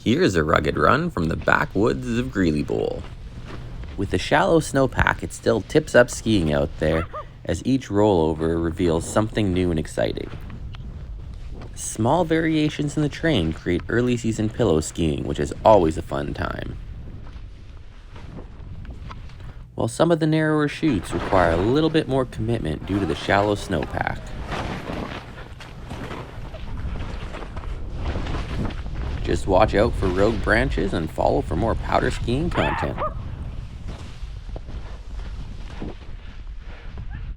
Here's a rugged run from the backwoods of Greeley Bowl. With the shallow snowpack, it still tips up skiing out there as each rollover reveals something new and exciting. Small variations in the terrain create early season pillow skiing, which is always a fun time. While some of the narrower chutes require a little bit more commitment due to the shallow snowpack. Just watch out for rogue branches and follow for more powder skiing content.